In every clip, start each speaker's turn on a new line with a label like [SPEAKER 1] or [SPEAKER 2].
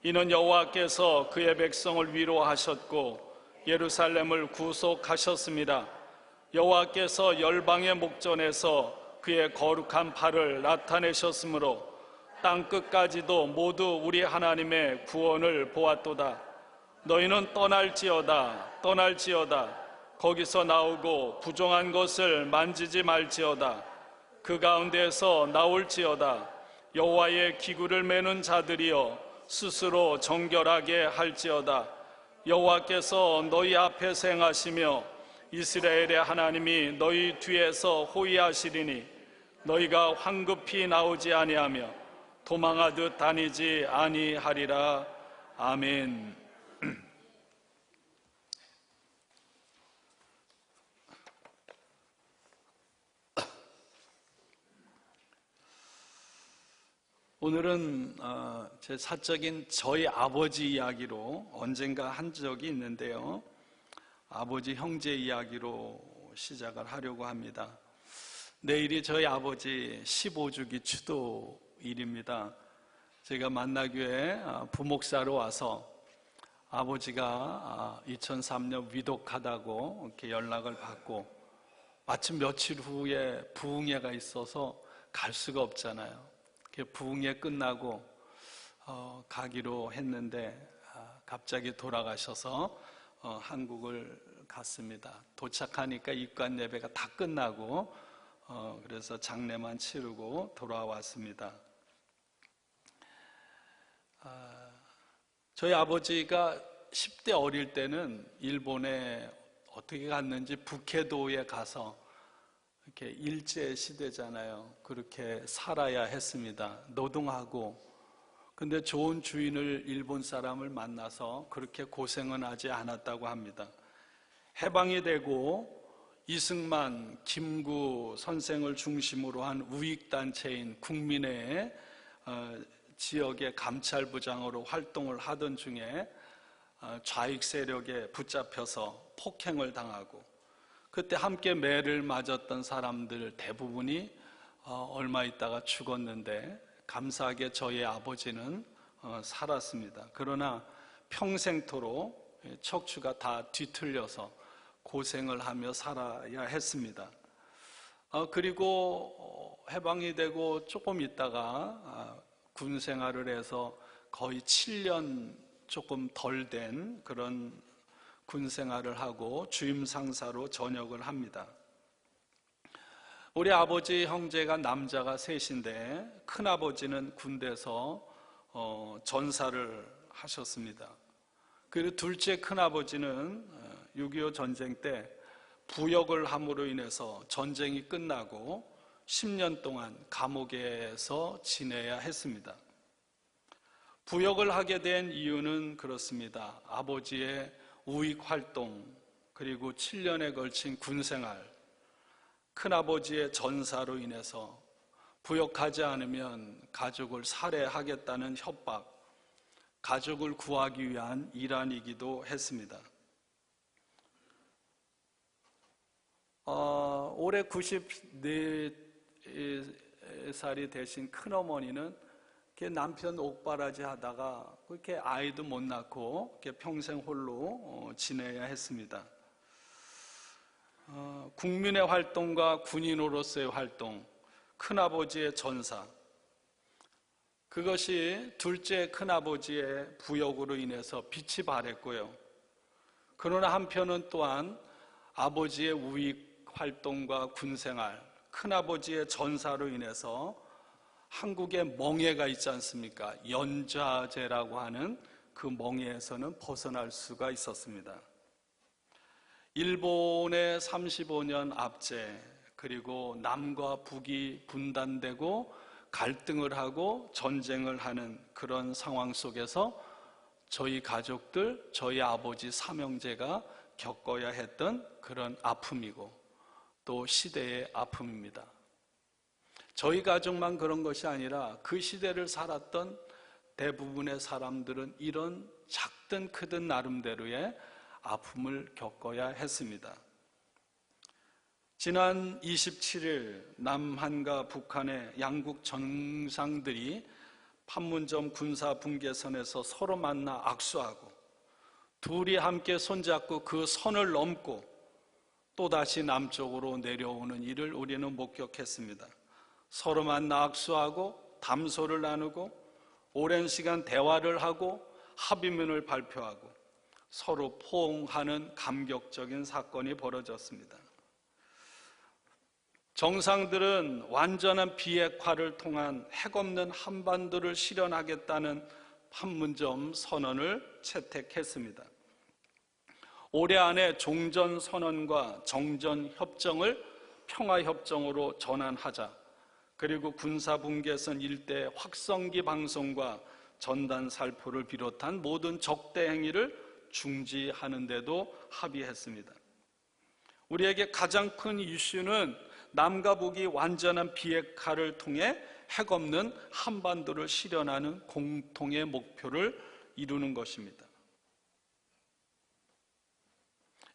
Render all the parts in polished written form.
[SPEAKER 1] 이는 여호와께서 그의 백성을 위로하셨고 예루살렘을 구속하셨습니다. 여호와께서 열방의 목전에서 그의 거룩한 팔을 나타내셨으므로 땅 끝까지도 모두 우리 하나님의 구원을 보았도다. 너희는 떠날지어다 거기서 나오고 부정한 것을 만지지 말지어다. 그 가운데서 나올지어다. 여호와의 기구를 매는 자들이여 스스로 정결하게 할지어다. 여호와께서 너희 앞에서 행하시며 이스라엘의 하나님이 너희 뒤에서 호위하시리니 너희가 황급히 나오지 아니하며 도망하듯 다니지 아니하리라. 아멘. 오늘은 제 사적인 저희 아버지 이야기로 언젠가 한 적이 있는데요, 아버지 형제 이야기로 시작을 하려고 합니다. 내일이 저희 아버지 15주기 추도일입니다. 제가 만나교회 부목사로 와서 아버지가 2003년 위독하다고 이렇게 연락을 받고 마침 며칠 후에 부흥회가 있어서 갈 수가 없잖아요. 부흥회 끝나고 가기로 했는데 갑자기 돌아가셔서 한국을 갔습니다. 도착하니까 입관 예배가 다 끝나고 그래서 장례만 치르고 돌아왔습니다. 저희 아버지가 10대 어릴 때는 일본에 어떻게 갔는지 북해도에 가서 이렇게 일제 시대잖아요. 그렇게 살아야 했습니다. 노동하고. 근데 좋은 주인을, 일본 사람을 만나서 그렇게 고생은 하지 않았다고 합니다. 해방이 되고 이승만, 김구 선생을 중심으로 한 우익단체인 국민회 지역의 감찰부장으로 활동을 하던 중에 좌익 세력에 붙잡혀서 폭행을 당하고, 그때 함께 매를 맞았던 사람들 대부분이 얼마 있다가 죽었는데 감사하게 저희 아버지는 살았습니다. 그러나 평생토록 척추가 다 뒤틀려서 고생을 하며 살아야 했습니다. 그리고 해방이 되고 조금 있다가 군 생활을 해서 거의 7년 조금 덜 된 그런 군 생활을 하고 주임 상사로 전역을 합니다. 우리 아버지 형제가 남자가 셋인데 큰아버지는 군대에서 전사를 하셨습니다. 그리고 둘째 큰아버지는 6.25 전쟁 때 부역을 함으로 인해서 전쟁이 끝나고 10년 동안 감옥에서 지내야 했습니다. 부역을 하게 된 이유는 그렇습니다. 아버지의 우익 활동, 그리고 7년에 걸친 군생활, 큰아버지의 전사로 인해서 부역하지 않으면 가족을 살해하겠다는 협박, 가족을 구하기 위한 일환이기도 했습니다. 올해 94살이 되신 큰어머니는 남편 옥바라지 하다가 그렇게 아이도 못 낳고 평생 홀로 지내야 했습니다. 국민의 활동과 군인으로서의 활동, 큰아버지의 전사, 그것이 둘째 큰아버지의 부역으로 인해서 빛이 발했고요. 그러나 한편은 또한 아버지의 우익 활동과 군생활, 큰아버지의 전사로 인해서 한국의 멍해가 있지 않습니까? 연좌제라고 하는 그 멍해에서는 벗어날 수가 있었습니다. 일본의 35년 압제, 그리고 남과 북이 분단되고 갈등을 하고 전쟁을 하는 그런 상황 속에서 저희 가족들, 저희 아버지 삼형제가 겪어야 했던 그런 아픔이고 또 시대의 아픔입니다. 저희 가족만 그런 것이 아니라 그 시대를 살았던 대부분의 사람들은 이런 작든 크든 나름대로의 아픔을 겪어야 했습니다. 지난 27일 남한과 북한의 양국 정상들이 판문점 군사 분계선에서 서로 만나 악수하고 둘이 함께 손잡고 그 선을 넘고 또다시 남쪽으로 내려오는 일을 우리는 목격했습니다. 서로 만나 악수하고 담소를 나누고 오랜 시간 대화를 하고 합의문을 발표하고 서로 포옹하는 감격적인 사건이 벌어졌습니다. 정상들은 완전한 비핵화를 통한 핵없는 한반도를 실현하겠다는 판문점 선언을 채택했습니다. 올해 안에 종전선언과 정전협정을 평화협정으로 전환하자, 그리고 군사분계선 일대 확성기 방송과 전단 살포를 비롯한 모든 적대 행위를 중지하는 데도 합의했습니다. 우리에게 가장 큰 이슈는 남과 북이 완전한 비핵화를 통해 핵없는 한반도를 실현하는 공통의 목표를 이루는 것입니다.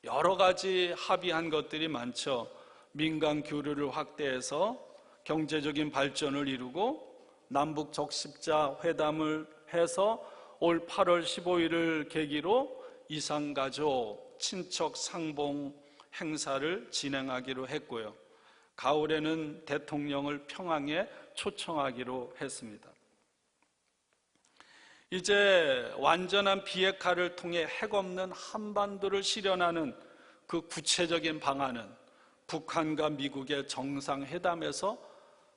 [SPEAKER 1] 여러 가지 합의한 것들이 많죠. 민간 교류를 확대해서 경제적인 발전을 이루고 남북 적십자 회담을 해서 올 8월 15일을 계기로 이산가족 친척 상봉 행사를 진행하기로 했고요. 가을에는 대통령을 평양에 초청하기로 했습니다. 이제 완전한 비핵화를 통해 핵없는 한반도를 실현하는 그 구체적인 방안은 북한과 미국의 정상회담에서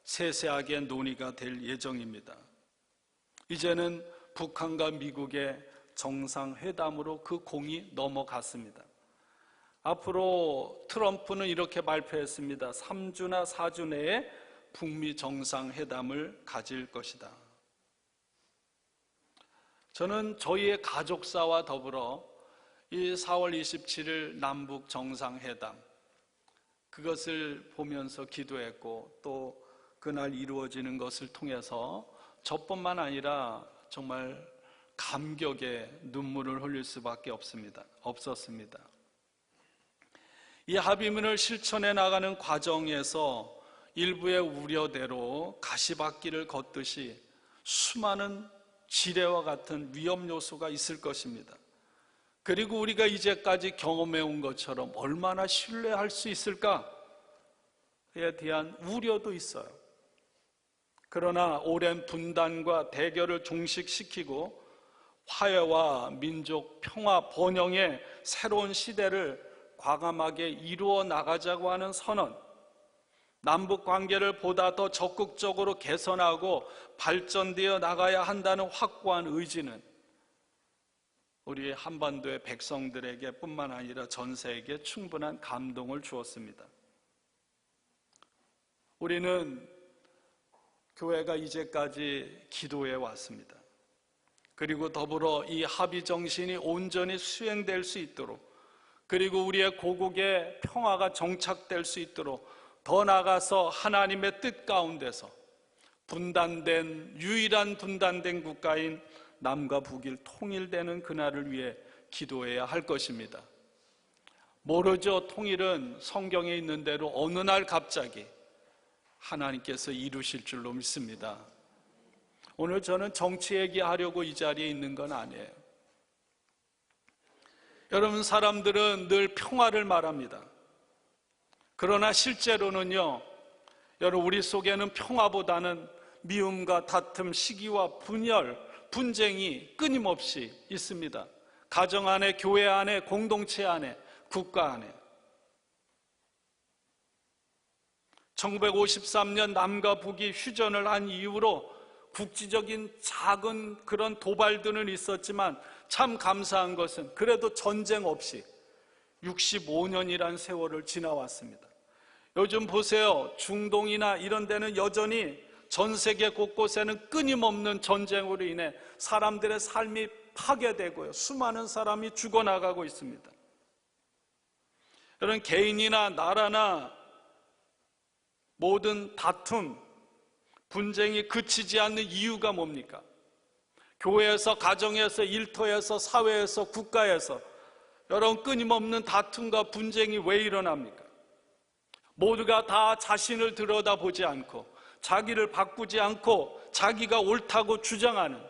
[SPEAKER 1] 세세하게 논의가 될 예정입니다. 이제는 북한과 미국의 정상회담으로 그 공이 넘어갔습니다. 앞으로 트럼프는 이렇게 발표했습니다. 3주나 4주 내에 북미 정상회담을 가질 것이다. 저는 저희의 가족사와 더불어 이 4월 27일 남북 정상회담, 그것을 보면서 기도했고 또 그날 이루어지는 것을 통해서 저뿐만 아니라 정말 감격의 눈물을 흘릴 수밖에 없었습니다. 이 합의문을 실천해 나가는 과정에서 일부의 우려대로 가시밭길을 걷듯이 수많은 지뢰와 같은 위험 요소가 있을 것입니다. 그리고 우리가 이제까지 경험해 온 것처럼 얼마나 신뢰할 수 있을까에 대한 우려도 있어요. 그러나 오랜 분단과 대결을 종식시키고 화해와 민족 평화 번영의 새로운 시대를 과감하게 이루어 나가자고 하는 선언, 남북 관계를 보다 더 적극적으로 개선하고 발전되어 나가야 한다는 확고한 의지는 우리 한반도의 백성들에게 뿐만 아니라 전 세계에 충분한 감동을 주었습니다. 우리는 교회가 이제까지 기도해 왔습니다. 그리고 더불어 이 합의 정신이 온전히 수행될 수 있도록, 그리고 우리의 고국의 평화가 정착될 수 있도록 더 나아가서 하나님의 뜻 가운데서 유일한 분단된 국가인 남과 북이 통일되는 그날을 위해 기도해야 할 것입니다. 모르죠. 통일은 성경에 있는 대로 어느 날 갑자기 하나님께서 이루실 줄로 믿습니다. 오늘 저는 정치 얘기하려고 이 자리에 있는 건 아니에요. 여러분, 사람들은 늘 평화를 말합니다. 그러나 실제로는요, 여러분, 우리 속에는 평화보다는 미움과 다툼, 시기와 분열, 분쟁이 끊임없이 있습니다. 가정 안에, 교회 안에, 공동체 안에, 국가 안에. 1953년 남과 북이 휴전을 한 이후로 국지적인 작은 그런 도발들은 있었지만 참 감사한 것은 그래도 전쟁 없이 65년이란 세월을 지나왔습니다. 요즘 보세요. 중동이나 이런 데는 여전히 전 세계 곳곳에는 끊임없는 전쟁으로 인해 사람들의 삶이 파괴되고요, 수많은 사람이 죽어나가고 있습니다. 여러분, 개인이나 나라나 모든 다툼, 분쟁이 그치지 않는 이유가 뭡니까? 교회에서, 가정에서, 일터에서, 사회에서, 국가에서 여러분, 끊임없는 다툼과 분쟁이 왜 일어납니까? 모두가 다 자신을 들여다보지 않고 자기를 바꾸지 않고 자기가 옳다고 주장하는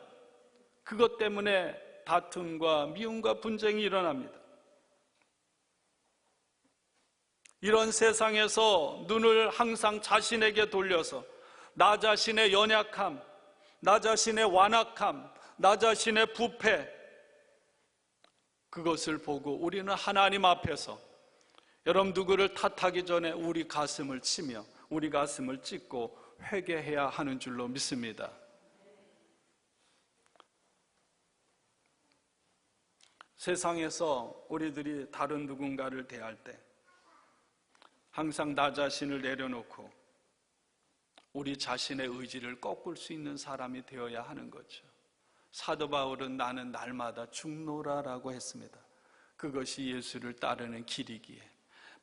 [SPEAKER 1] 그것 때문에 다툼과 미움과 분쟁이 일어납니다. 이런 세상에서 눈을 항상 자신에게 돌려서 나 자신의 연약함, 나 자신의 완악함, 나 자신의 부패, 그것을 보고 우리는 하나님 앞에서 여러분 누구를 탓하기 전에 우리 가슴을 치며 우리 가슴을 찢고 회개해야 하는 줄로 믿습니다. 세상에서 우리들이 다른 누군가를 대할 때 항상 나 자신을 내려놓고 우리 자신의 의지를 꺾을 수 있는 사람이 되어야 하는 거죠. 사도 바울은 나는 날마다 죽노라라고 했습니다. 그것이 예수를 따르는 길이기에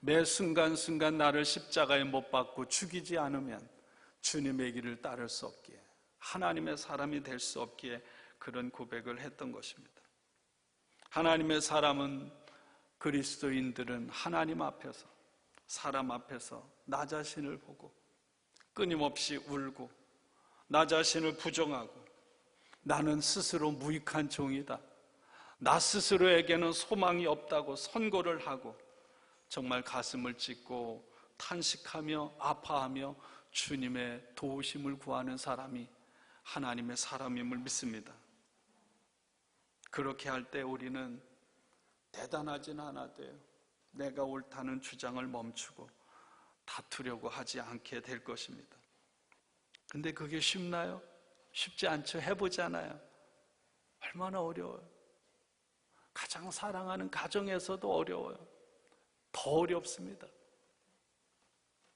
[SPEAKER 1] 매 순간순간 나를 십자가에 못 박고 죽이지 않으면 주님의 길을 따를 수 없기에 하나님의 사람이 될 수 없기에 그런 고백을 했던 것입니다. 하나님의 사람은 그리스도인들은 하나님 앞에서 사람 앞에서 나 자신을 보고 끊임없이 울고 나 자신을 부정하고 나는 스스로 무익한 종이다, 나 스스로에게는 소망이 없다고 선고를 하고 정말 가슴을 찢고 탄식하며 아파하며 주님의 도우심을 구하는 사람이 하나님의 사람임을 믿습니다. 그렇게 할 때 우리는 대단하진 않아도 내가 옳다는 주장을 멈추고 다투려고 하지 않게 될 것입니다. 근데 그게 쉽나요? 쉽지 않죠. 해보잖아요. 얼마나 어려워요. 가장 사랑하는 가정에서도 어려워요. 더 어렵습니다.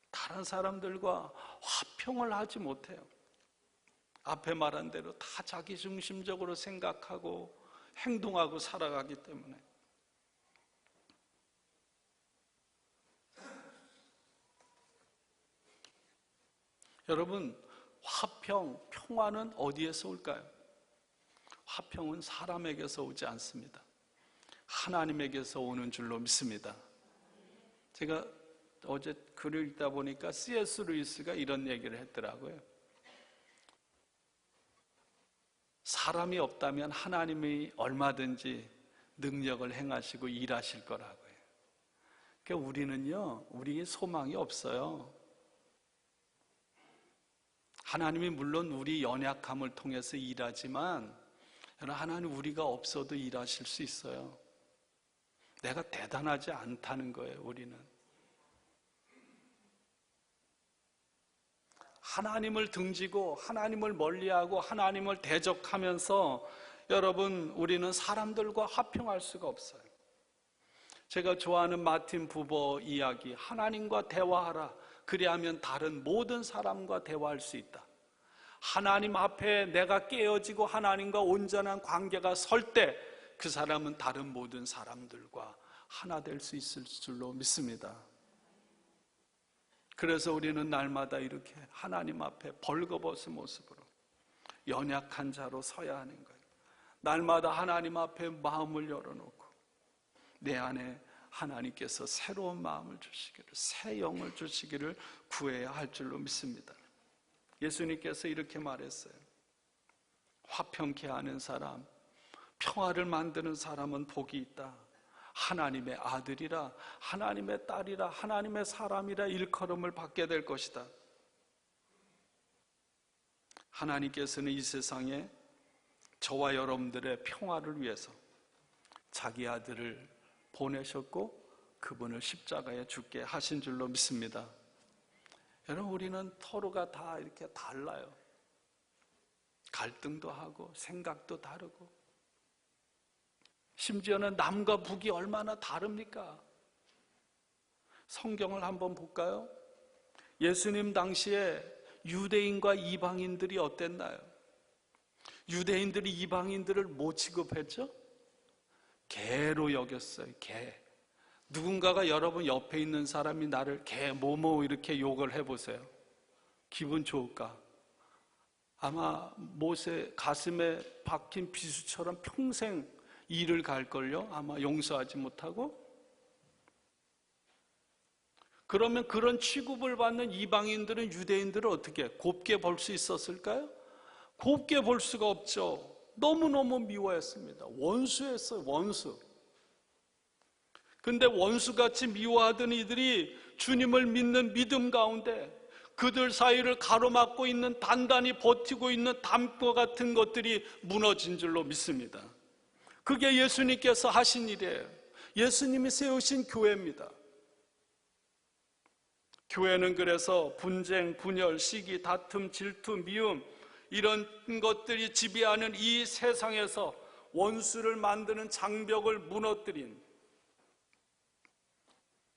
[SPEAKER 1] 다른 사람들과 화평을 하지 못해요. 앞에 말한 대로 다 자기 중심적으로 생각하고 행동하고 살아가기 때문에. 여러분, 화평, 평화는 어디에서 올까요? 화평은 사람에게서 오지 않습니다. 하나님에게서 오는 줄로 믿습니다. 제가 어제 글을 읽다 보니까 C.S. 루이스가 이런 얘기를 했더라고요. 사람이 없다면 하나님이 얼마든지 능력을 행하시고 일하실 거라고요. 그러니까 우리는요, 우리의 소망이 없어요. 하나님이 물론 우리 연약함을 통해서 일하지만 하나님 우리가 없어도 일하실 수 있어요. 내가 대단하지 않다는 거예요. 우리는 하나님을 등지고 하나님을 멀리하고 하나님을 대적하면서 여러분 우리는 사람들과 화평할 수가 없어요. 제가 좋아하는 마틴 부버 이야기, 하나님과 대화하라, 그리하면 다른 모든 사람과 대화할 수 있다. 하나님 앞에 내가 깨어지고 하나님과 온전한 관계가 설 때 그 사람은 다른 모든 사람들과 하나 될 수 있을 줄로 믿습니다. 그래서 우리는 날마다 이렇게 하나님 앞에 벌거벗은 모습으로 연약한 자로 서야 하는 거예요. 날마다 하나님 앞에 마음을 열어놓고 내 안에 하나님께서 새로운 마음을 주시기를, 새 영을 주시기를 구해야 할 줄로 믿습니다. 예수님께서 이렇게 말했어요. 화평케 하는 사람, 평화를 만드는 사람은 복이 있다. 하나님의 아들이라, 하나님의 딸이라, 하나님의 사람이라 일컬음을 받게 될 것이다. 하나님께서는 이 세상에 저와 여러분들의 평화를 위해서 자기 아들을 보내셨고 그분을 십자가에 죽게 하신 줄로 믿습니다. 여러분, 우리는 서로가 다 이렇게 달라요. 갈등도 하고 생각도 다르고, 심지어는 남과 북이 얼마나 다릅니까? 성경을 한번 볼까요? 예수님 당시에 유대인과 이방인들이 어땠나요? 유대인들이 이방인들을 뭐 취급했죠? 개로 여겼어요. 개. 누군가가 여러분 옆에 있는 사람이 나를 개 뭐뭐 이렇게 욕을 해보세요. 기분 좋을까? 아마 못에 가슴에 박힌 비수처럼 평생 이를 갈걸요? 아마 용서하지 못하고. 그러면 그런 취급을 받는 이방인들은 유대인들을 어떻게 곱게 볼 수 있었을까요? 곱게 볼 수가 없죠. 너무너무 미워했습니다. 원수였어요, 원수. 근데 원수같이 미워하던 이들이 주님을 믿는 믿음 가운데 그들 사이를 가로막고 있는, 단단히 버티고 있는 담과 같은 것들이 무너진 줄로 믿습니다. 그게 예수님께서 하신 일이에요. 예수님이 세우신 교회입니다. 교회는 그래서 분쟁, 분열, 시기, 다툼, 질투, 미움, 이런 것들이 지배하는 이 세상에서 원수를 만드는 장벽을 무너뜨린,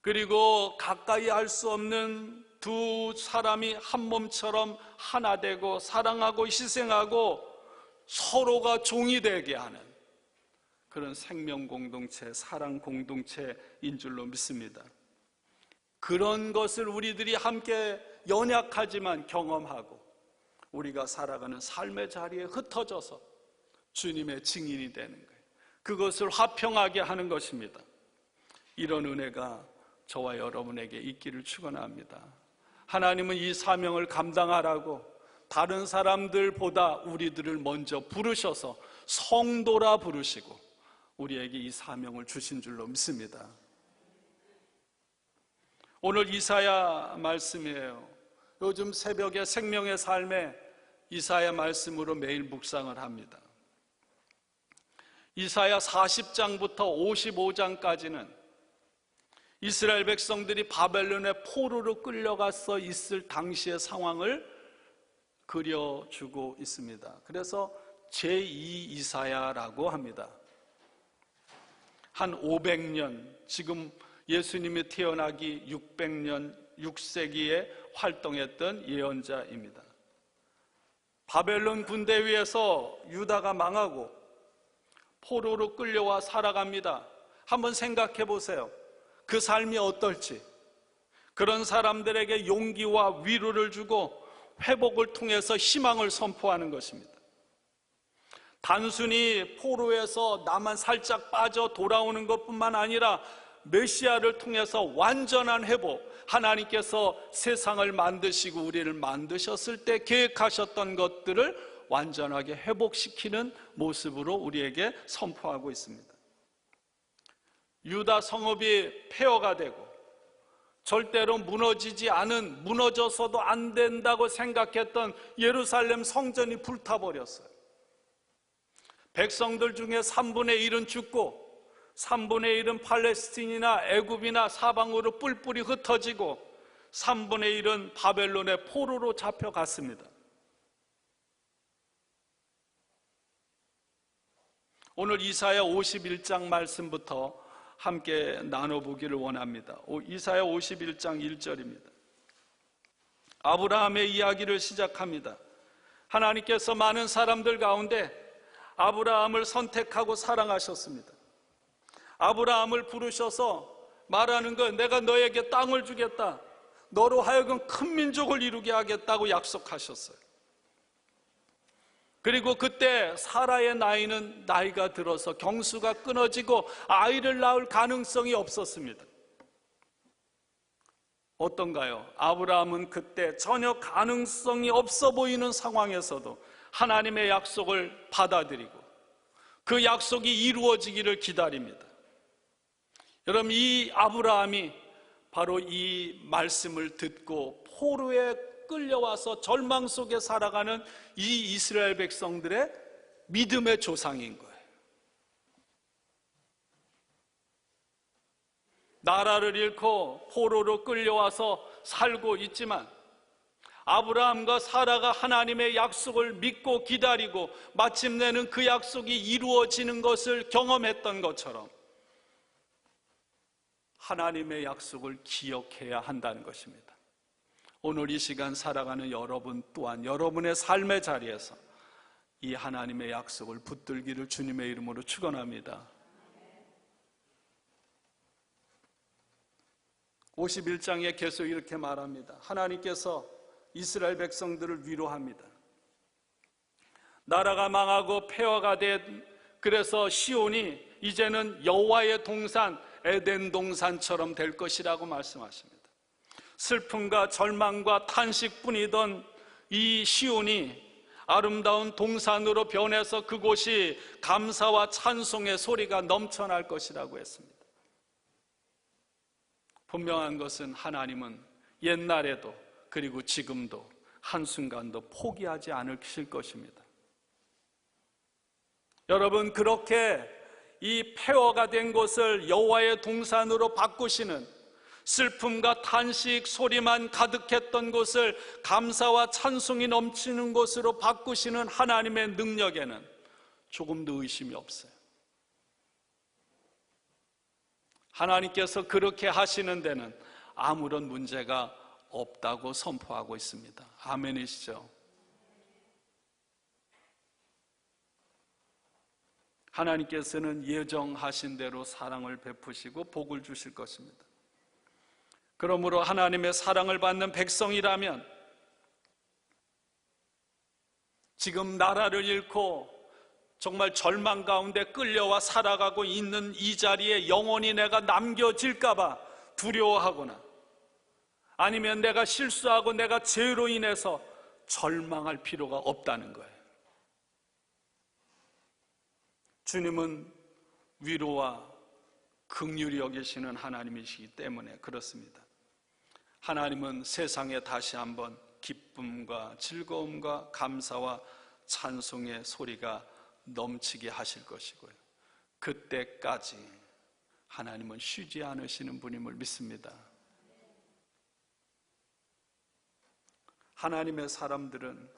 [SPEAKER 1] 그리고 가까이 할 수 없는 두 사람이 한 몸처럼 하나 되고 사랑하고 희생하고 서로가 종이 되게 하는 그런 생명 공동체, 사랑 공동체인 줄로 믿습니다. 그런 것을 우리들이 함께 연약하지만 경험하고 우리가 살아가는 삶의 자리에 흩어져서 주님의 증인이 되는 거예요. 그것을 화평하게 하는 것입니다. 이런 은혜가 저와 여러분에게 있기를 축원합니다. 하나님은 이 사명을 감당하라고 다른 사람들보다 우리들을 먼저 부르셔서 성도라 부르시고 우리에게 이 사명을 주신 줄로 믿습니다. 오늘 이사야 말씀이에요. 요즘 새벽에 생명의 삶에 이사야 말씀으로 매일 묵상을 합니다. 이사야 40장부터 55장까지는 이스라엘 백성들이 바벨론의 포로로 끌려가서 있을 당시의 상황을 그려주고 있습니다. 그래서 제2 이사야라고 합니다. 한 500년, 지금 예수님이 태어나기 600년, 6세기에 활동했던 예언자입니다. 바벨론 군대 위에서 유다가 망하고 포로로 끌려와 살아갑니다. 한번 생각해 보세요. 그 삶이 어떨지. 그런 사람들에게 용기와 위로를 주고 회복을 통해서 희망을 선포하는 것입니다. 단순히 포로에서 나만 살짝 빠져 돌아오는 것뿐만 아니라 메시아를 통해서 완전한 회복, 하나님께서 세상을 만드시고 우리를 만드셨을 때 계획하셨던 것들을 완전하게 회복시키는 모습으로 우리에게 선포하고 있습니다. 유다 성읍이 폐허가 되고 절대로 무너지지 않은, 무너져서도 안 된다고 생각했던 예루살렘 성전이 불타버렸어요. 백성들 중에 3분의 1은 죽고 3분의 1은 팔레스틴이나 애굽이나 사방으로 뿔뿔이 흩어지고 3분의 1은 바벨론의 포로로 잡혀갔습니다. 오늘 이사야 51장 말씀부터 함께 나눠보기를 원합니다. 이사야 51장 1절입니다. 아브라함의 이야기를 시작합니다. 하나님께서 많은 사람들 가운데 아브라함을 선택하고 사랑하셨습니다. 아브라함을 부르셔서 말하는 건 내가 너에게 땅을 주겠다, 너로 하여금 큰 민족을 이루게 하겠다고 약속하셨어요. 그리고 그때 사라의 나이는 나이가 들어서 경수가 끊어지고 아이를 낳을 가능성이 없었습니다. 어떤가요? 아브라함은 그때 전혀 가능성이 없어 보이는 상황에서도 하나님의 약속을 받아들이고 그 약속이 이루어지기를 기다립니다. 여러분, 이 아브라함이 바로 이 말씀을 듣고 포로에 끌려와서 절망 속에 살아가는 이 이스라엘 백성들의 믿음의 조상인 거예요. 나라를 잃고 포로로 끌려와서 살고 있지만 아브라함과 사라가 하나님의 약속을 믿고 기다리고 마침내는 그 약속이 이루어지는 것을 경험했던 것처럼 하나님의 약속을 기억해야 한다는 것입니다. 오늘 이 시간 살아가는 여러분 또한 여러분의 삶의 자리에서 이 하나님의 약속을 붙들기를 주님의 이름으로 축원합니다. 51장에 계속 이렇게 말합니다. 하나님께서 이스라엘 백성들을 위로합니다. 나라가 망하고 폐허가 된, 그래서 시온이 이제는 여호와의 동산, 에덴 동산처럼 될 것이라고 말씀하십니다. 슬픔과 절망과 탄식뿐이던 이 시온이 아름다운 동산으로 변해서 그곳이 감사와 찬송의 소리가 넘쳐날 것이라고 했습니다. 분명한 것은 하나님은 옛날에도 그리고 지금도 한순간도 포기하지 않으실 것입니다. 여러분, 그렇게 이 폐허가 된 곳을 여호와의 동산으로 바꾸시는, 슬픔과 탄식 소리만 가득했던 곳을 감사와 찬송이 넘치는 곳으로 바꾸시는 하나님의 능력에는 조금도 의심이 없어요. 하나님께서 그렇게 하시는 데는 아무런 문제가 없다고 선포하고 있습니다. 아멘이시죠? 하나님께서는 예정하신 대로 사랑을 베푸시고 복을 주실 것입니다. 그러므로 하나님의 사랑을 받는 백성이라면 지금 나라를 잃고 정말 절망 가운데 끌려와 살아가고 있는 이 자리에 영원히 내가 남겨질까봐 두려워하거나 아니면 내가 실수하고 내가 죄로 인해서 절망할 필요가 없다는 거예요. 주님은 위로와 긍휼히 여기시는 하나님이시기 때문에 그렇습니다. 하나님은 세상에 다시 한번 기쁨과 즐거움과 감사와 찬송의 소리가 넘치게 하실 것이고요. 그때까지 하나님은 쉬지 않으시는 분임을 믿습니다. 하나님의 사람들은,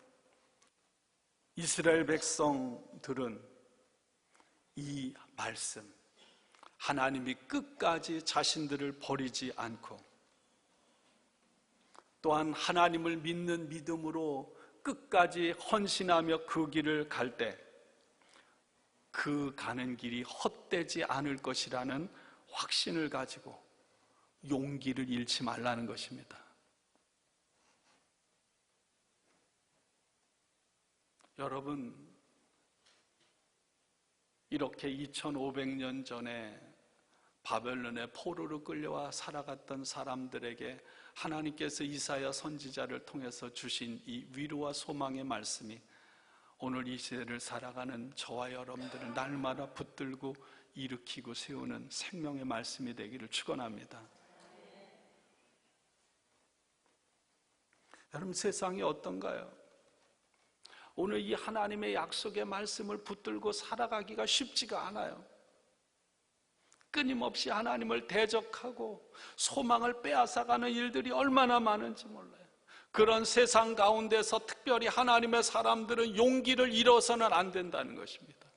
[SPEAKER 1] 이스라엘 백성들은 이 말씀, 하나님이 끝까지 자신들을 버리지 않고 또한 하나님을 믿는 믿음으로 끝까지 헌신하며 그 길을 갈 때 그 가는 길이 헛되지 않을 것이라는 확신을 가지고 용기를 잃지 말라는 것입니다. 여러분, 이렇게 2500년 전에 바벨론의 포로로 끌려와 살아갔던 사람들에게 하나님께서 이사야 선지자를 통해서 주신 이 위로와 소망의 말씀이 오늘 이 시대를 살아가는 저와 여러분들을 날마다 붙들고 일으키고 세우는 생명의 말씀이 되기를 축원합니다. 여러분, 세상이 어떤가요? 오늘 이 하나님의 약속의 말씀을 붙들고 살아가기가 쉽지가 않아요. 끊임없이 하나님을 대적하고 소망을 빼앗아가는 일들이 얼마나 많은지 몰라요. 그런 세상 가운데서 특별히 하나님의 사람들은 용기를 잃어서는 안 된다는 것입니다.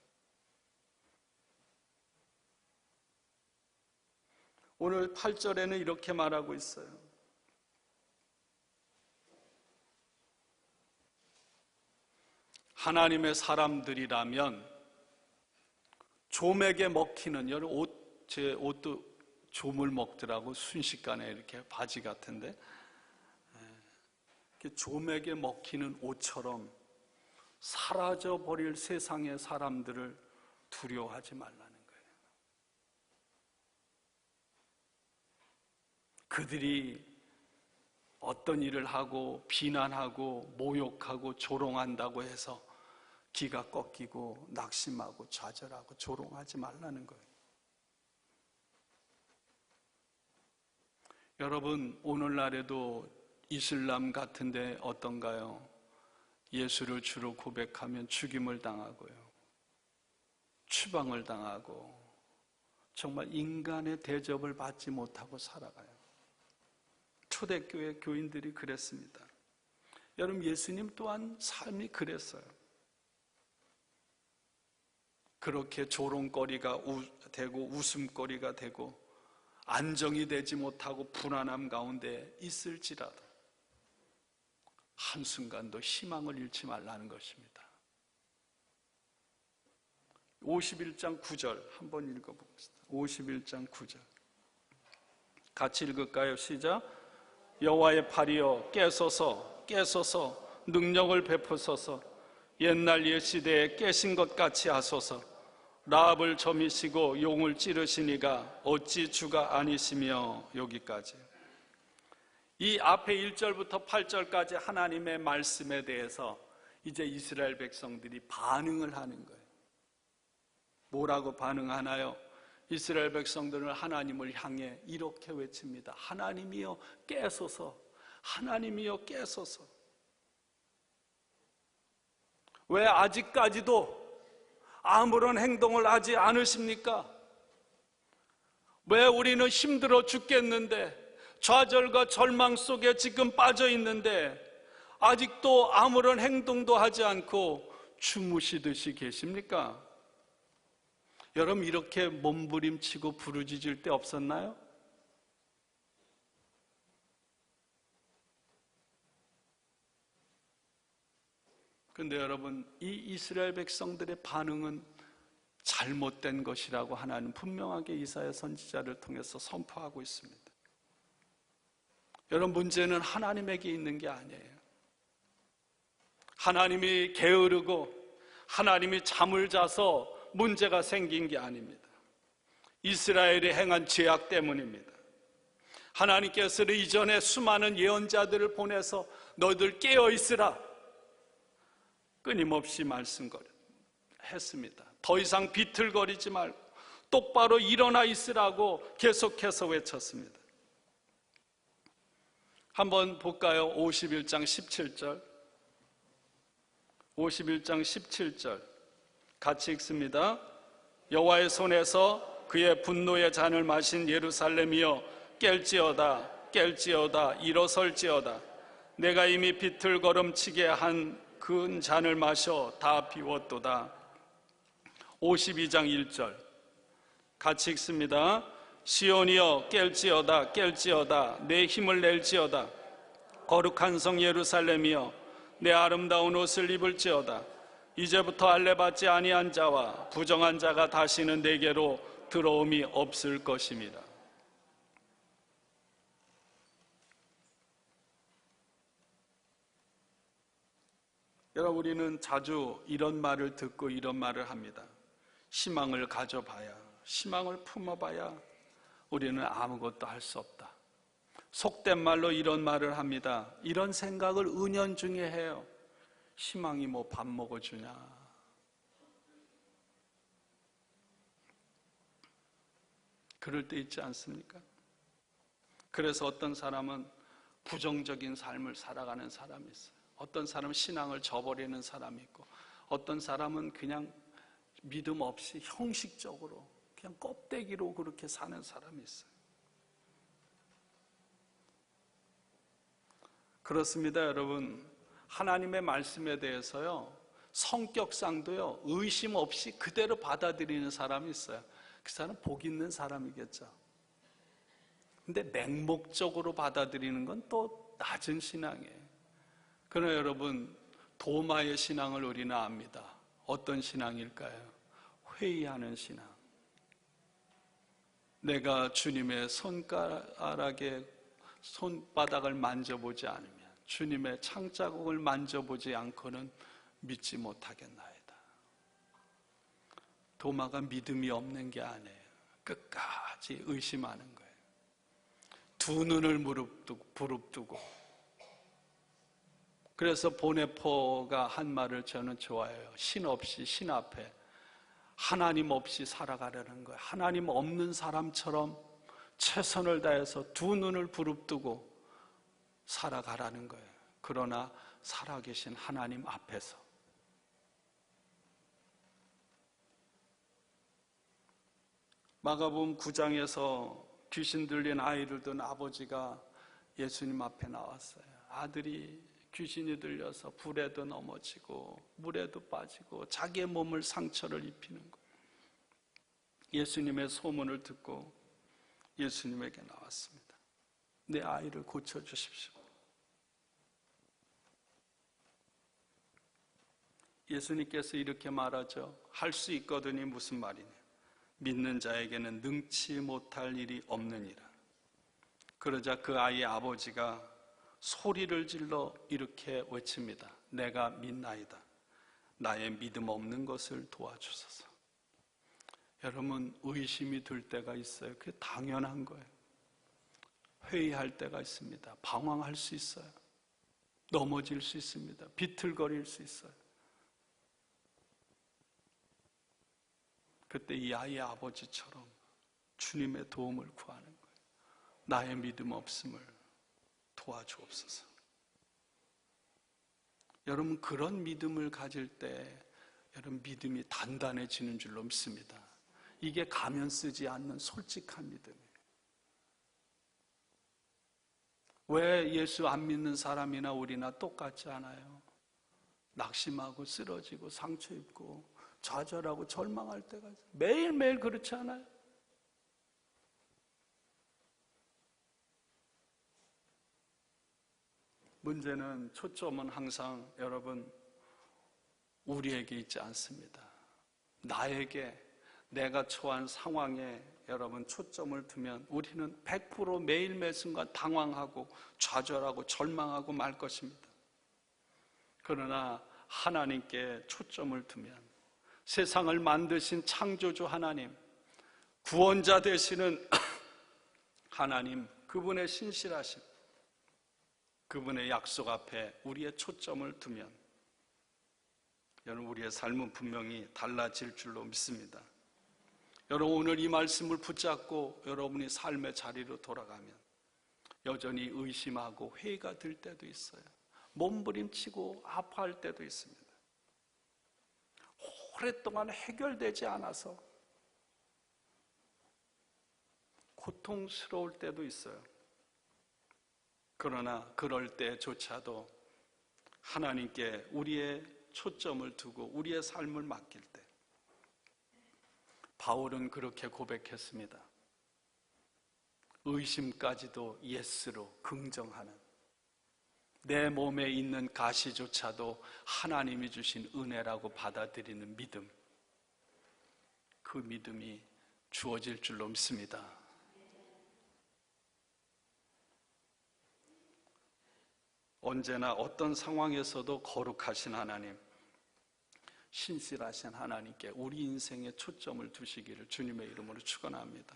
[SPEAKER 1] 오늘 8절에는 이렇게 말하고 있어요. 하나님의 사람들이라면 좀에게 먹히는, 여러분 제 옷도 좀을 먹더라고, 순식간에 이렇게 바지 같은데 좀에게 먹히는 옷처럼 사라져버릴 세상의 사람들을 두려워하지 말라는 거예요. 그들이 어떤 일을 하고 비난하고 모욕하고 조롱한다고 해서 기가 꺾이고 낙심하고 좌절하고 조롱하지 말라는 거예요. 여러분, 오늘날에도 이슬람 같은데 어떤가요? 예수를 주로 고백하면 죽임을 당하고요, 추방을 당하고 정말 인간의 대접을 받지 못하고 살아가요. 초대교회 교인들이 그랬습니다. 여러분, 예수님 또한 삶이 그랬어요. 그렇게 조롱거리가 되고 웃음거리가 되고 안정이 되지 못하고 불안함 가운데 있을지라도 한순간도 희망을 잃지 말라는 것입니다. 51장 9절 한번 읽어보겠습니다. 51장 9절 같이 읽을까요? 시작. 여호와의 팔이여 깨소서, 깨소서, 능력을 베푸소서. 옛날 옛 시대에 깨신 것 같이 하소서. 라합을 점이시고 용을 찌르시니가 어찌 주가 아니시며. 여기까지. 이 앞에 1절부터 8절까지 하나님의 말씀에 대해서 이제 이스라엘 백성들이 반응을 하는 거예요. 뭐라고 반응하나요? 이스라엘 백성들은 하나님을 향해 이렇게 외칩니다. 하나님이여 깨소서, 하나님이여 깨소서. 왜 아직까지도 아무런 행동을 하지 않으십니까? 왜 우리는 힘들어 죽겠는데, 좌절과 절망 속에 지금 빠져 있는데 아직도 아무런 행동도 하지 않고 주무시듯이 계십니까? 여러분, 이렇게 몸부림치고 부르짖을 때 없었나요? 그런데 여러분, 이 이스라엘 백성들의 반응은 잘못된 것이라고 하나님 분명하게 이사야 선지자를 통해서 선포하고 있습니다. 여러분, 문제는 하나님에게 있는 게 아니에요. 하나님이 게으르고 하나님이 잠을 자서 문제가 생긴 게 아닙니다. 이스라엘이 행한 죄악 때문입니다. 하나님께서는 이전에 수많은 예언자들을 보내서 너희들 깨어있으라 끊임없이 말씀했습니다. 더 이상 비틀거리지 말고 똑바로 일어나 있으라고 계속해서 외쳤습니다. 한번 볼까요? 51장 17절 51장 17절 같이 읽습니다. 여호와의 손에서 그의 분노의 잔을 마신 예루살렘이여 깰지어다 깰지어다 일어설지어다. 내가 이미 비틀거름치게 한 그 잔을 마셔 다 비웠도다. 52장 1절 같이 읽습니다. 시온이여 깰지어다 깰지어다 내 힘을 낼지어다. 거룩한 성 예루살렘이여 내 아름다운 옷을 입을지어다. 이제부터 할례받지 아니한 자와 부정한 자가 다시는 내게로 들어옴이 없을 것입니다. 여러분, 우리는 자주 이런 말을 듣고 이런 말을 합니다. 희망을 가져봐야, 희망을 품어봐야 우리는 아무것도 할 수 없다. 속된 말로 이런 말을 합니다. 이런 생각을 은연중에 해요. 희망이 뭐 밥 먹어주냐. 그럴 때 있지 않습니까? 그래서 어떤 사람은 부정적인 삶을 살아가는 사람이 있어요. 어떤 사람은 신앙을 저버리는 사람이 있고, 어떤 사람은 그냥 믿음 없이 형식적으로 그냥 껍데기로 그렇게 사는 사람이 있어요. 그렇습니다, 여러분. 하나님의 말씀에 대해서요, 성격상도요, 의심 없이 그대로 받아들이는 사람이 있어요. 그 사람은 복 있는 사람이겠죠. 근데 맹목적으로 받아들이는 건 또 낮은 신앙이에요. 그러나 여러분, 도마의 신앙을 우리는 압니다. 어떤 신앙일까요? 회의하는 신앙. 내가 주님의 손가락에 손바닥을 만져보지 않으면, 주님의 창자국을 만져보지 않고는 믿지 못하겠나이다. 도마가 믿음이 없는 게 아니에요. 끝까지 의심하는 거예요. 두 눈을 부릅뜨고. 그래서 보네포가 한 말을 저는 좋아해요. 신 없이 신 앞에 하나님 없이 살아가려는 거예요. 하나님 없는 사람처럼 최선을 다해서 두 눈을 부릅뜨고 살아가라는 거예요. 그러나 살아계신 하나님 앞에서. 마가복음 9장에서 귀신 들린 아이를 둔 아버지가 예수님 앞에 나왔어요. 아들이 귀신이 들려서 불에도 넘어지고 물에도 빠지고 자기의 몸을 상처를 입히는 거예요. 예수님의 소문을 듣고 예수님에게 나왔습니다. 내 아이를 고쳐주십시오. 예수님께서 이렇게 말하죠. 할 수 있거든이 무슨 말이냐. 믿는 자에게는 능치 못할 일이 없느니라. 그러자 그 아이의 아버지가 소리를 질러 이렇게 외칩니다. 내가 믿나이다. 나의 믿음 없는 것을 도와주소서. 여러분, 의심이 들 때가 있어요. 그게 당연한 거예요. 회의할 때가 있습니다. 방황할 수 있어요. 넘어질 수 있습니다. 비틀거릴 수 있어요. 그때 이 아이의 아버지처럼 주님의 도움을 구하는 거예요. 나의 믿음 없음을 도와주옵소서. 여러분, 그런 믿음을 가질 때 여러분 믿음이 단단해지는 줄로 믿습니다. 이게 가면 쓰지 않는 솔직한 믿음이에요. 왜 예수 안 믿는 사람이나 우리나 똑같지 않아요? 낙심하고 쓰러지고 상처 입고 좌절하고 절망할 때가 있어요. 매일매일 그렇지 않아요? 문제는 초점은 항상 여러분 우리에게 있지 않습니다. 나에게, 내가 처한 상황에 여러분 초점을 두면 우리는 100% 매일매일 순간 당황하고 좌절하고 절망하고 말 것입니다. 그러나 하나님께 초점을 두면 세상을 만드신 창조주 하나님, 구원자 되시는 하나님, 그분의 신실하심, 그분의 약속 앞에 우리의 초점을 두면 여러분 우리의 삶은 분명히 달라질 줄로 믿습니다. 여러분 오늘 이 말씀을 붙잡고 여러분이 삶의 자리로 돌아가면 여전히 의심하고 회의가 들 때도 있어요. 몸부림치고 아파할 때도 있습니다. 오랫동안 해결되지 않아서 고통스러울 때도 있어요. 그러나 그럴 때조차도 하나님께 우리의 초점을 두고 우리의 삶을 맡길 때 바울은 그렇게 고백했습니다. 의심까지도 예스로 긍정하는, 내 몸에 있는 가시조차도 하나님이 주신 은혜라고 받아들이는 믿음, 그 믿음이 주어질 줄로 믿습니다. 언제나 어떤 상황에서도 거룩하신 하나님, 신실하신 하나님께 우리 인생에 초점을 두시기를 주님의 이름으로 축원합니다.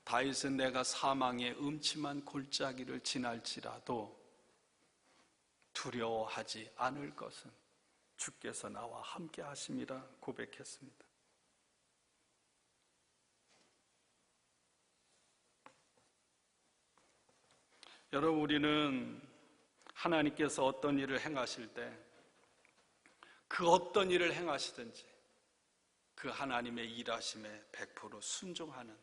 [SPEAKER 1] 다윗은 내가 사망의 음침한 골짜기를 지날지라도 두려워하지 않을 것은 주께서 나와 함께 하심이라 고백했습니다. 여러분, 우리는 하나님께서 어떤 일을 행하실 때 그 어떤 일을 행하시든지 그 하나님의 일하심에 100% 순종하는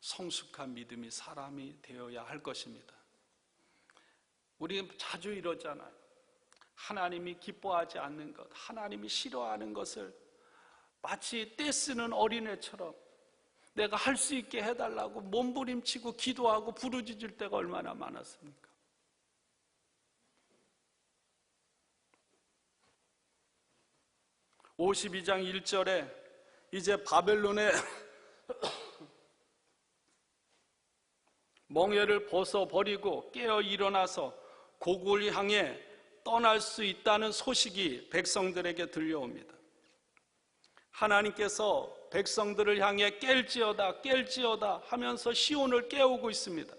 [SPEAKER 1] 성숙한 믿음이 사람이 되어야 할 것입니다. 우리 자주 이러잖아요. 하나님이 기뻐하지 않는 것, 하나님이 싫어하는 것을 마치 떼쓰는 어린애처럼 내가 할 수 있게 해달라고 몸부림치고 기도하고 부르짖을 때가 얼마나 많았습니까? (52장 1절에) 이제 바벨론의 멍에를 벗어버리고 깨어 일어나서 고국을 향해 떠날 수 있다는 소식이 백성들에게 들려옵니다. 하나님께서 백성들을 향해 깰지어다 깰지어다 하면서 시온을 깨우고 있습니다.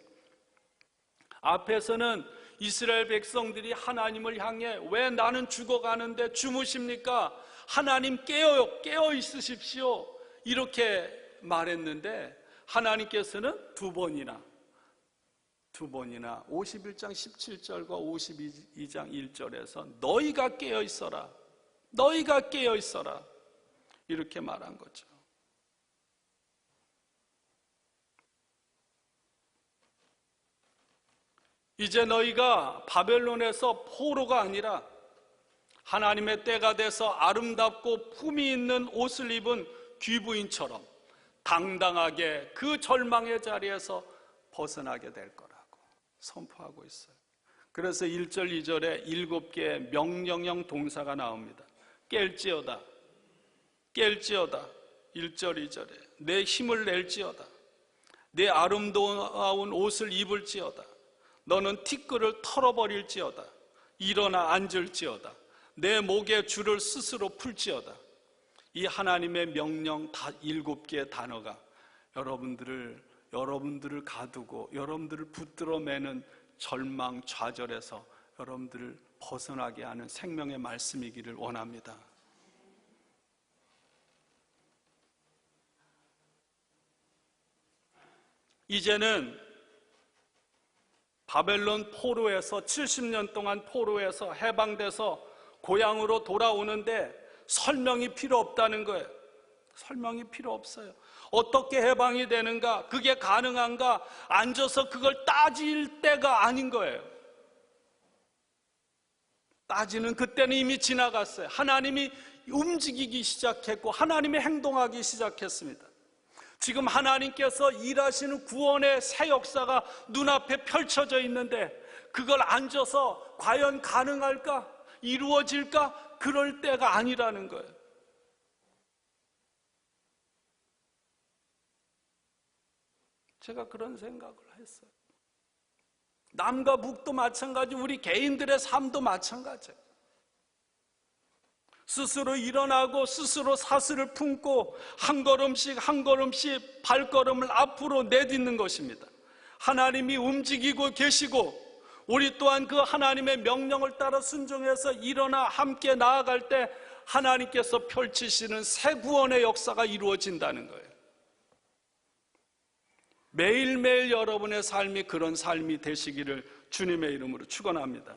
[SPEAKER 1] 앞에서는 이스라엘 백성들이 하나님을 향해 왜 나는 죽어가는데 주무십니까? 하나님 깨어 있으십시오, 이렇게 말했는데 하나님께서는 두 번이나 51장 17절과 52장 1절에서 너희가 깨어 있어라, 너희가 깨어 있어라, 이렇게 말한 거죠. 이제 너희가 바벨론에서 포로가 아니라 하나님의 때가 돼서 아름답고 품위 있는 옷을 입은 귀부인처럼 당당하게 그 절망의 자리에서 벗어나게 될 거라고 선포하고 있어요. 그래서 1절 2절에 7개의 명령형 동사가 나옵니다. 깰지어다, 깰지어다. 1절 2절에 내 힘을 낼지어다, 내 아름다운 옷을 입을지어다, 너는 티끌을 털어버릴지어다, 일어나 앉을지어다, 내 목에 줄을 스스로 풀지어다. 이 하나님의 명령 7개의 단어가 여러분들을 가두고 여러분들을 붙들어 매는 절망 좌절에서 여러분들을 벗어나게 하는 생명의 말씀이기를 원합니다. 이제는 바벨론 포로에서 70년 동안 포로에서 해방돼서 고향으로 돌아오는데 설명이 필요 없다는 거예요. 설명이 필요 없어요. 어떻게 해방이 되는가, 그게 가능한가, 앉아서 그걸 따질 때가 아닌 거예요. 따지는 그때는 이미 지나갔어요. 하나님이 움직이기 시작했고 하나님이 행동하기 시작했습니다. 지금 하나님께서 일하시는 구원의 새 역사가 눈앞에 펼쳐져 있는데 그걸 앉아서 과연 가능할까? 이루어질까? 그럴 때가 아니라는 거예요. 제가 그런 생각을 했어요. 남과 북도 마찬가지, 우리 개인들의 삶도 마찬가지예요. 스스로 일어나고 스스로 사슬을 품고 한 걸음씩 한 걸음씩 발걸음을 앞으로 내딛는 것입니다. 하나님이 움직이고 계시고 우리 또한 그 하나님의 명령을 따라 순종해서 일어나 함께 나아갈 때 하나님께서 펼치시는 새 구원의 역사가 이루어진다는 거예요. 매일매일 여러분의 삶이 그런 삶이 되시기를 주님의 이름으로 축원합니다.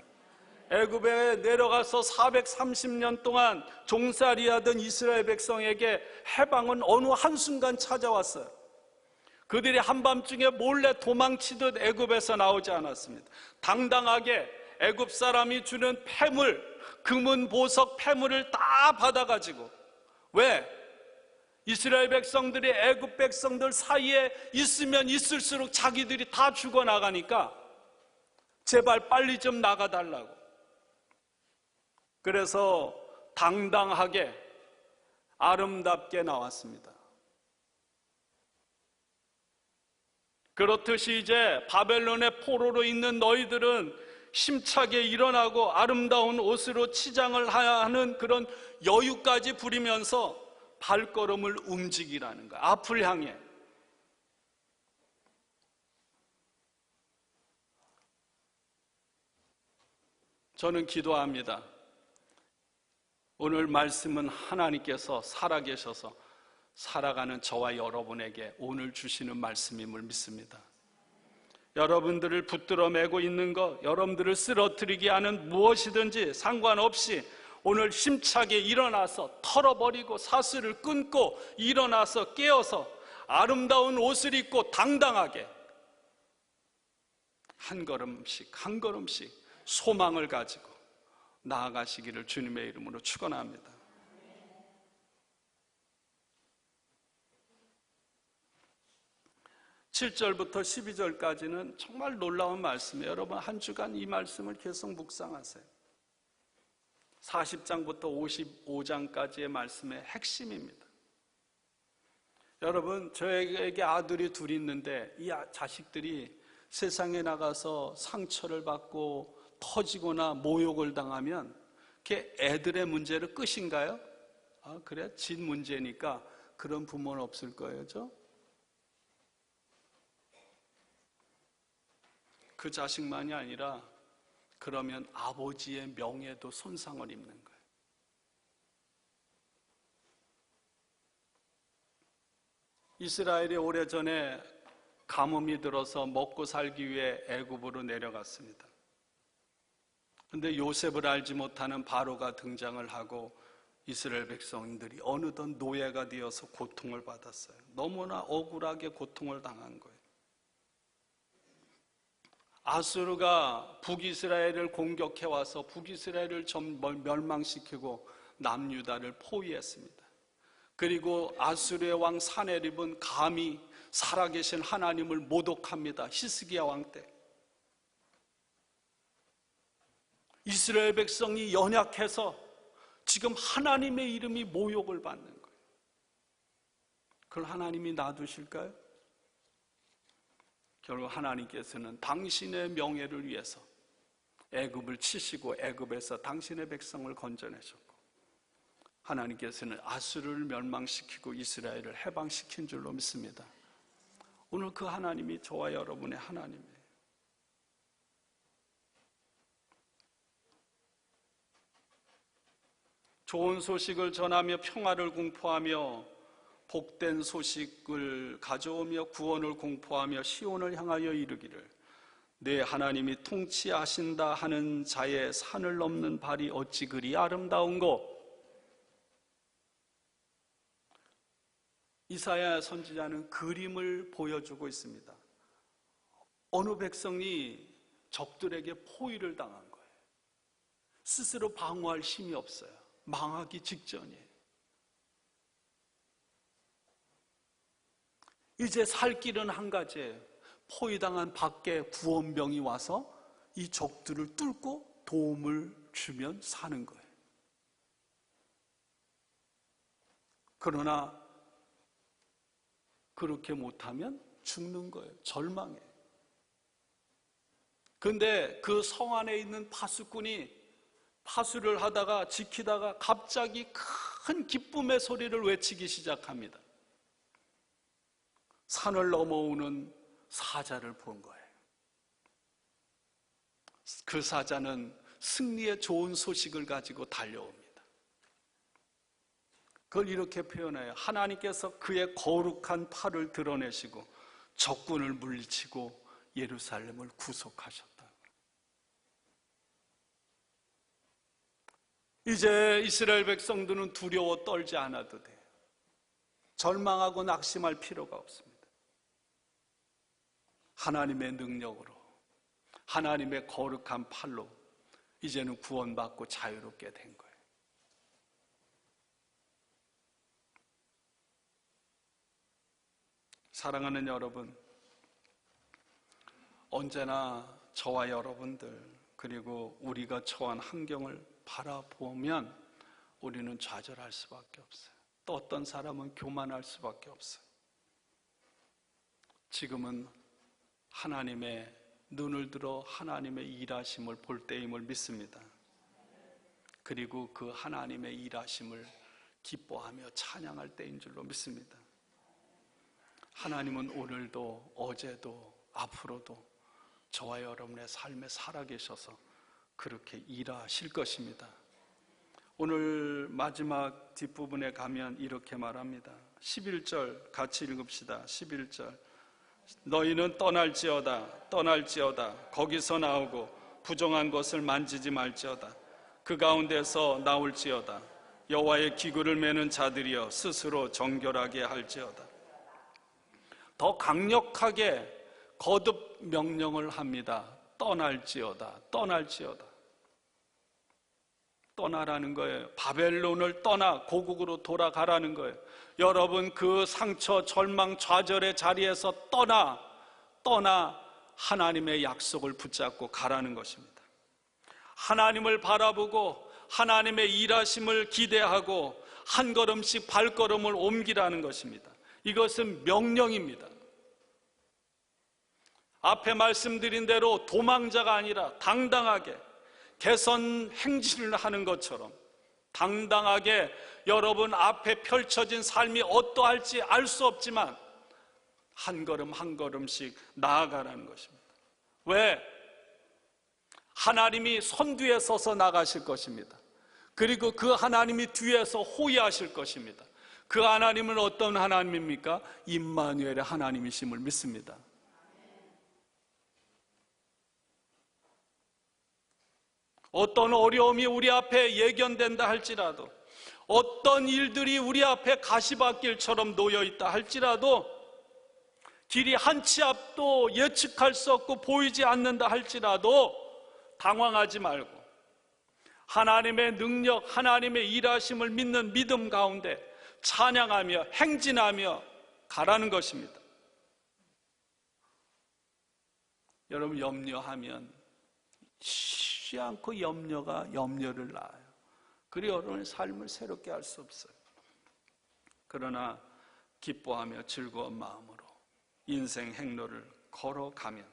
[SPEAKER 1] 애굽에 내려가서 430년 동안 종살이 하던 이스라엘 백성에게 해방은 어느 한순간 찾아왔어요. 그들이 한밤중에 몰래 도망치듯 애굽에서 나오지 않았습니다. 당당하게 애굽 사람이 주는 폐물, 금은 보석 폐물을 다 받아가지고, 왜? 이스라엘 백성들이 애굽 백성들 사이에 있으면 있을수록 자기들이 다 죽어나가니까 제발 빨리 좀 나가달라고. 그래서 당당하게 아름답게 나왔습니다. 그렇듯이 이제 바벨론의 포로로 있는 너희들은 힘차게 일어나고 아름다운 옷으로 치장을 하는 그런 여유까지 부리면서 발걸음을 움직이라는 거예요. 앞을 향해. 저는 기도합니다. 오늘 말씀은 하나님께서 살아계셔서 살아가는 저와 여러분에게 오늘 주시는 말씀임을 믿습니다. 여러분들을 붙들어 매고 있는 것, 여러분들을 쓰러뜨리게 하는 무엇이든지 상관없이 오늘 힘차게 일어나서 털어버리고 사슬을 끊고 일어나서 깨어서 아름다운 옷을 입고 당당하게 한 걸음씩 한 걸음씩 소망을 가지고 나아가시기를 주님의 이름으로 축원합니다. (7절부터) (12절까지는) 정말 놀라운 말씀이에요. 여러분 한 주간 이 말씀을 계속 묵상하세요. 40장부터 55장까지의 말씀의 핵심입니다. 여러분, 저에게 아들이 둘이 있는데 이 자식들이 세상에 나가서 상처를 받고 터지거나 모욕을 당하면 그게 애들의 문제로 끝인가요? 아, 그래? 진 문제니까 그런 부모는 없을 거예요. 그 자식만이 아니라 그러면 아버지의 명예도 손상을 입는 거예요. 이스라엘이 오래전에 가뭄이 들어서 먹고 살기 위해 애굽으로 내려갔습니다. 그런데 요셉을 알지 못하는 바로가 등장을 하고 이스라엘 백성들이 어느덧 노예가 되어서 고통을 받았어요. 너무나 억울하게 고통을 당한 거예요. 아수르가 북이스라엘을 공격해와서 북이스라엘을 멸망시키고 남유다를 포위했습니다. 그리고 아수르의 왕 사네립은 감히 살아계신 하나님을 모독합니다. 히스기야 왕 때. 이스라엘 백성이 연약해서 지금 하나님의 이름이 모욕을 받는 거예요. 그걸 하나님이 놔두실까요? 결국 하나님께서는 당신의 명예를 위해서 애굽을 치시고 애굽에서 당신의 백성을 건져내셨고, 하나님께서는 아수르를 멸망시키고 이스라엘을 해방시킨 줄로 믿습니다. 오늘 그 하나님이 저와 여러분의 하나님이에요. 좋은 소식을 전하며 평화를 공포하며 복된 소식을 가져오며 구원을 공포하며 시온을 향하여 이르기를 내 하나님이 통치하신다 하는 자의 산을 넘는 발이 어찌 그리 아름다운고. 이사야 선지자는 그림을 보여주고 있습니다. 어느 백성이 적들에게 포위를 당한 거예요. 스스로 방어할 힘이 없어요. 망하기 직전이에요. 이제 살 길은 한 가지예요. 포위당한 밖에 구원병이 와서 이 적들을 뚫고 도움을 주면 사는 거예요. 그러나 그렇게 못하면 죽는 거예요. 절망해. 그런데 그 성 안에 있는 파수꾼이 파수를 하다가 지키다가 갑자기 큰 기쁨의 소리를 외치기 시작합니다. 산을 넘어오는 사자를 본 거예요. 그 사자는 승리의 좋은 소식을 가지고 달려옵니다. 그걸 이렇게 표현해요. 하나님께서 그의 거룩한 팔을 드러내시고 적군을 물리치고 예루살렘을 구속하셨다. 이제 이스라엘 백성들은 두려워 떨지 않아도 돼요. 절망하고 낙심할 필요가 없습니다. 하나님의 능력으로, 하나님의 거룩한 팔로 이제는 구원받고 자유롭게 된 거예요. 사랑하는 여러분, 언제나 저와 여러분들 그리고 우리가 처한 환경을 바라보면 우리는 좌절할 수밖에 없어요. 또 어떤 사람은 교만할 수밖에 없어요. 지금은 하나님의 눈을 들어 하나님의 일하심을 볼 때임을 믿습니다. 그리고 그 하나님의 일하심을 기뻐하며 찬양할 때인 줄로 믿습니다. 하나님은 오늘도 어제도 앞으로도 저와 여러분의 삶에 살아계셔서 그렇게 일하실 것입니다. 오늘 마지막 뒷부분에 가면 이렇게 말합니다. 11절 같이 읽읍시다. 11절 너희는 떠날지어다 거기서 나오고 부정한 것을 만지지 말지어다 그 가운데서 나올지어다 여호와의 기구를 매는 자들이여 스스로 정결하게 할지어다. 더 강력하게 거듭 명령을 합니다. 떠날지어다. 떠나라는 거예요. 바벨론을 떠나 고국으로 돌아가라는 거예요. 여러분 그 상처, 절망, 좌절의 자리에서 떠나 하나님의 약속을 붙잡고 가라는 것입니다. 하나님을 바라보고 하나님의 일하심을 기대하고 한 걸음씩 발걸음을 옮기라는 것입니다. 이것은 명령입니다. 앞에 말씀드린 대로 도망자가 아니라 당당하게 개선 행진을 하는 것처럼 당당하게 여러분 앞에 펼쳐진 삶이 어떠할지 알 수 없지만 한 걸음 한 걸음씩 나아가라는 것입니다. 왜? 하나님이 선두에 서서 나가실 것입니다. 그리고 그 하나님이 뒤에서 호위하실 것입니다. 그 하나님은 어떤 하나님입니까? 임마누엘의 하나님이심을 믿습니다. 어떤 어려움이 우리 앞에 예견된다 할지라도 어떤 일들이 우리 앞에 가시밭길처럼 놓여있다 할지라도 길이 한 치 앞도 예측할 수 없고 보이지 않는다 할지라도 당황하지 말고 하나님의 능력, 하나님의 일하심을 믿는 믿음 가운데 찬양하며 행진하며 가라는 것입니다. 여러분 염려하면 쉬지 않고 염려가 염려를 낳아요. 그리고 여러분의 삶을 새롭게 할 수 없어요. 그러나 기뻐하며 즐거운 마음으로 인생 행로를 걸어가면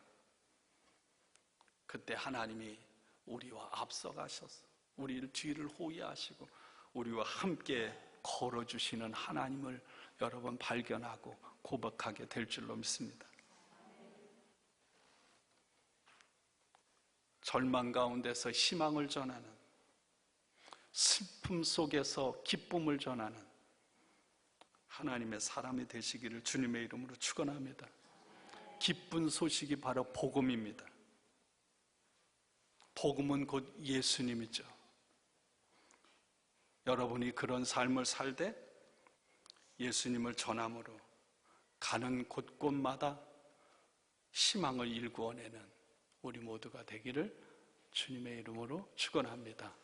[SPEAKER 1] 그때 하나님이 우리와 앞서가셔서 우리를 뒤를 호위하시고 우리와 함께 걸어주시는 하나님을 여러분 발견하고 고백하게 될 줄로 믿습니다. 절망 가운데서 희망을 전하는, 슬픔 속에서 기쁨을 전하는 하나님의 사람이 되시기를 주님의 이름으로 축원합니다. 기쁜 소식이 바로 복음입니다. 복음은 곧 예수님이죠. 여러분이 그런 삶을 살되 예수님을 전함으로 가는 곳곳마다 희망을 일구어내는 우리 모두가 되기를 주님의 이름으로 축원합니다.